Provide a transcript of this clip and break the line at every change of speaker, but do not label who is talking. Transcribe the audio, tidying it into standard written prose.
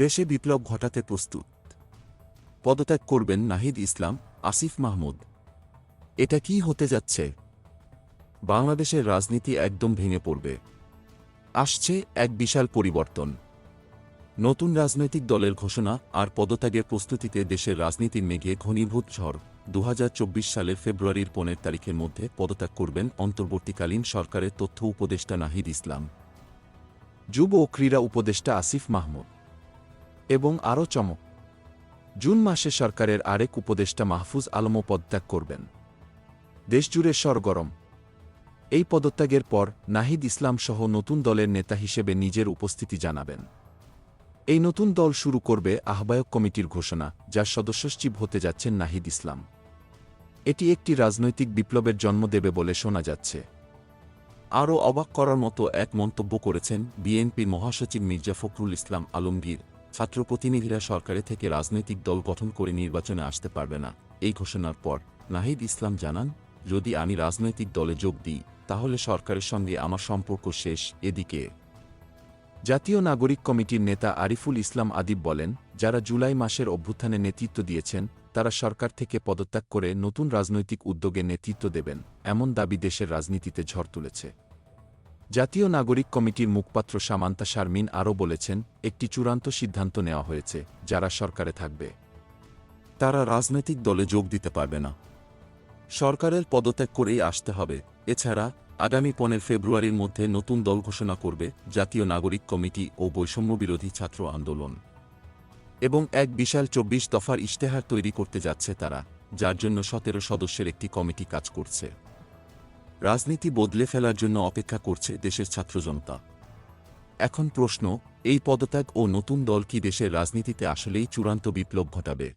দেশে বিপ্লব ঘটাতে প্রস্তুত। পদত্যাগ করবেন নাহিদ ইসলাম, আসিফ মাহমুদ। এটা কি হতে যাচ্ছে? বাংলাদেশের রাজনীতি একদম ভেঙে পড়বে। আসছে এক বিশাল পরিবর্তন। নতুন রাজনৈতিক দলের ঘোষণা আর পদত্যাগের প্রস্তুতিতে দেশের রাজনীতির মেঘে ঘনীভূত ঝড়। ২০২৪ সালের ফেব্রুয়ারির ১৫ তারিখের মধ্যে পদত্যাগ করবেন অন্তর্বর্তীকালীন সরকারের তথ্য উপদেষ্টা নাহিদ ইসলাম, যুব ও ক্রীড়া উপদেষ্টা আসিফ মাহমুদ। এবং আরও চমক, জুন মাসে সরকারের আরেক উপদেষ্টা মাহফুজ আলমও পদত্যাগ করবেন। দেশজুড়ে সরগরম। এই পদত্যাগের পর নাহিদ ইসলাম সহ নতুন দলের নেতা হিসেবে নিজের উপস্থিতি জানাবেন। এই নতুন দল শুরু করবে আহ্বায়ক কমিটির ঘোষণা, যার সদস্য সচিব হতে যাচ্ছেন নাহিদ ইসলাম। এটি একটি রাজনৈতিক বিপ্লবের জন্ম দেবে বলে শোনা যাচ্ছে। আরও অবাক করার মতো এক মন্তব্য করেছেন বিএনপির মহাসচিব মির্জা ফখরুল ইসলাম আলমগীর। ছাত্র প্রতিনিধিরা সরকারে থেকে রাজনৈতিক দল গঠন করে নির্বাচনে আসতে পারবে না। এই ঘোষণার পর নাহিদ ইসলাম জানান, যদি আমি রাজনৈতিক দলে যোগ দিই তাহলে সরকারের সঙ্গে আমার সম্পর্ক শেষ। এদিকে জাতীয় নাগরিক কমিটির নেতা আরিফুল ইসলাম আদিব বলেন, যারা জুলাই মাসের অভ্যুত্থানে নেতৃত্ব দিয়েছেন তারা সরকার থেকে পদত্যাগ করে নতুন রাজনৈতিক উদ্যোগে নেতৃত্ব দেবেন, এমন দাবি দেশের রাজনীতিতে ঝড় তুলেছে। জাতীয় নাগরিক কমিটির মুখপাত্র সামান্তা শারমিন আরও বলেছেন, একটি চূড়ান্ত সিদ্ধান্ত নেওয়া হয়েছে, যারা সরকারে থাকবে তারা রাজনৈতিক দলে যোগ দিতে পারবে না। সরকারের পদত্যাগ করেই আসতে হবে। এছাড়া আগামী ১৫ ফেব্রুয়ারির মধ্যে নতুন দল ঘোষণা করবে জাতীয় নাগরিক কমিটি ও বৈষম্যবিরোধী ছাত্র আন্দোলন, এবং এক বিশাল ২৪ দফার ইশতেহার তৈরি করতে যাচ্ছে তারা, যার জন্য ১৭ সদস্যের একটি কমিটি কাজ করছে। রাজনীতি বদলে ফেলার জন্য অপেক্ষা করছে দেশের ছাত্র জনতা। এখন প্রশ্ন, এই পদত্যাগ ও নতুন দল কি দেশের রাজনীতিতে আসলেই চূড়ান্ত বিপ্লব ঘটাবে?